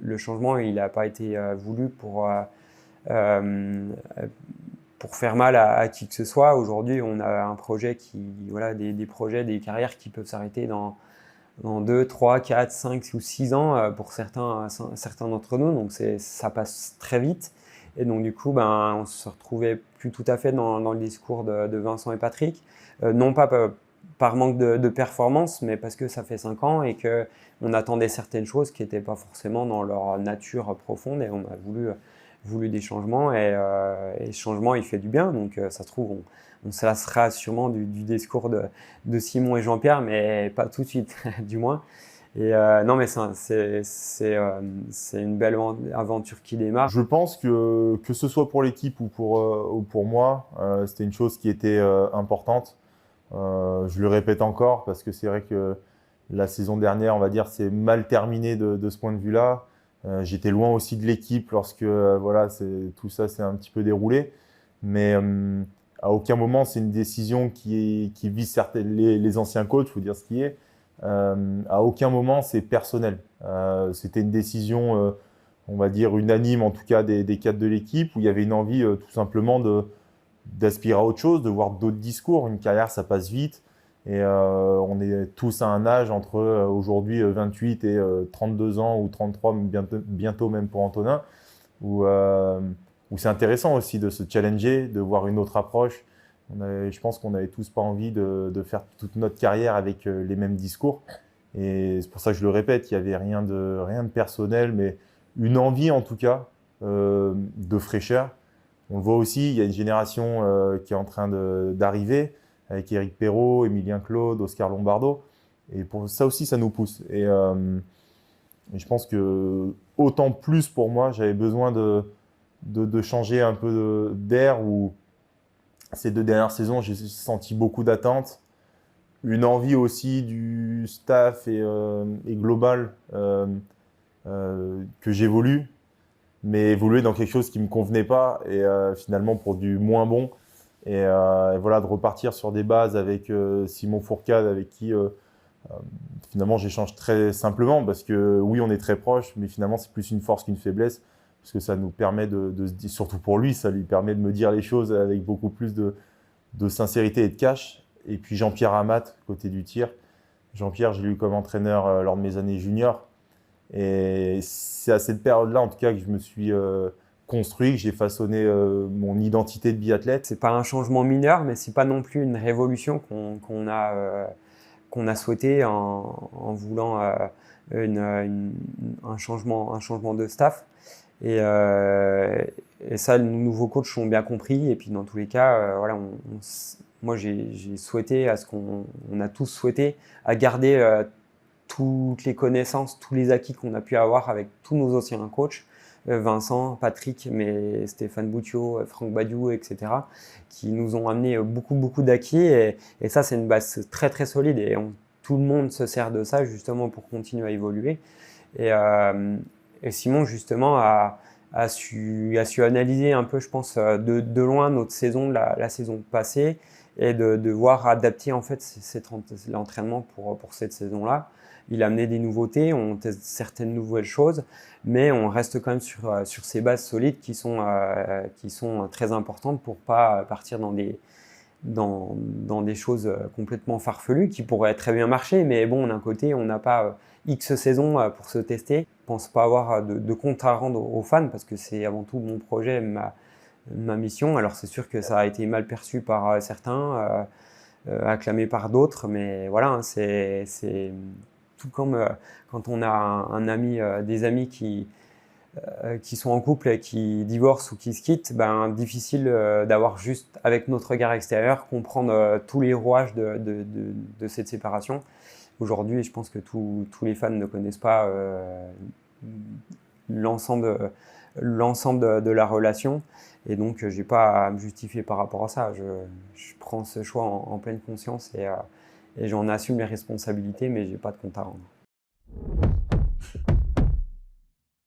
le changement, il n'a pas été voulu pour faire mal à qui que ce soit. Aujourd'hui, on a un projet voilà, des projets, des carrières qui peuvent s'arrêter dans 2, 3, 4, 5 ou 6 ans pour certains d'entre nous. Donc ça passe très vite. Et donc du coup, on se retrouvait plus tout à fait dans le discours de Vincent et Patrick. Non pas par manque de performance, mais parce que ça fait 5 ans et qu'on attendait certaines choses qui n'étaient pas forcément dans leur nature profonde. Et on a voulu des changements et ce changement, il fait du bien. Donc ça se trouve, on se lassera sûrement du discours de Simon et Jean-Pierre, mais pas tout de suite, du moins. Et non, mais c'est une belle aventure qui démarre. Je pense que ce soit pour l'équipe ou pour moi, c'était une chose qui était importante. Je le répète encore parce que c'est vrai que la saison dernière, on va dire, c'est mal terminé de ce point de vue-là. J'étais loin aussi de l'équipe lorsque voilà, tout ça s'est un petit peu déroulé. Mais à aucun moment, c'est une décision qui vise les anciens coachs, il faut dire ce qui est. À aucun moment, c'est personnel. C'était une décision, on va dire, unanime, en tout cas des cadres de l'équipe, où il y avait une envie tout simplement d'aspirer à autre chose, de voir d'autres discours. Une carrière, ça passe vite. Et on est tous à un âge entre aujourd'hui 28 et 32 ans ou 33, bientôt même pour Antonin, où c'est intéressant aussi de se challenger, de voir une autre approche. Je pense qu'on n'avait tous pas envie de faire toute notre carrière avec les mêmes discours. Et c'est pour ça que je le répète, il n'y avait rien de personnel, mais une envie en tout cas de fraîcheur. On le voit aussi, il y a une génération qui est en train d'arriver avec Éric Perrault, Émilien Claude, Oscar Lombardo. Et pour ça aussi, ça nous pousse. Et je pense que autant plus pour moi, j'avais besoin de changer un peu d'air où ces 2 dernières saisons, j'ai senti beaucoup d'attentes. Une envie aussi du staff et global que j'évolue, mais évoluer dans quelque chose qui ne me convenait pas et finalement pour du moins bon. Et voilà, de repartir sur des bases avec Simon Fourcade, avec qui finalement j'échange très simplement parce que oui, on est très proches, mais finalement c'est plus une force qu'une faiblesse parce que ça nous permet de se dire, surtout pour lui, ça lui permet de me dire les choses avec beaucoup plus de sincérité et de cash. Et puis Jean-Pierre Amat, côté du tir. Jean-Pierre, je l'ai eu comme entraîneur lors de mes années juniors. Et c'est à cette période-là, en tout cas, que je me suis construit, que j'ai façonné mon identité de biathlète. C'est pas un changement mineur, mais c'est pas non plus une révolution qu'on a souhaité en voulant un changement de staff. Et ça, nos nouveaux coachs ont bien compris. Et puis dans tous les cas, voilà, moi j'ai souhaité à ce qu'on a tous souhaité à garder toutes les connaissances, tous les acquis qu'on a pu avoir avec tous nos anciens coachs, Vincent, Patrick, mais Stéphane Boutiot, Franck Badiou, etc., qui nous ont amené beaucoup d'acquis. Et ça, c'est une base très très solide. Et tout le monde se sert de ça justement pour continuer à évoluer. Et Simon, justement, a su analyser un peu, je pense, de loin notre saison, la saison passée, et de devoir adapter en fait l'entraînement pour cette saison-là. Il a amené des nouveautés, on teste certaines nouvelles choses, mais on reste quand même sur ces bases solides qui sont très importantes pour pas partir dans des choses complètement farfelues qui pourraient très bien marcher, mais bon, d'un côté, on n'a pas X saisons pour se tester. Je ne pense pas avoir de compte à rendre aux fans parce que c'est avant tout mon projet, ma mission. Alors c'est sûr que ça a été mal perçu par certains, acclamé par d'autres, mais voilà, hein, c'est tout comme quand on a un ami, des amis qui sont en couple et qui divorcent ou qui se quittent, difficile d'avoir juste, avec notre regard extérieur, comprendre tous les rouages de cette séparation. Aujourd'hui, je pense que tous les fans ne connaissent pas l'ensemble de la relation. Et donc, je n'ai pas à me justifier par rapport à ça. Je prends ce choix en pleine conscience et j'en assume les responsabilités, mais je n'ai pas de compte à rendre.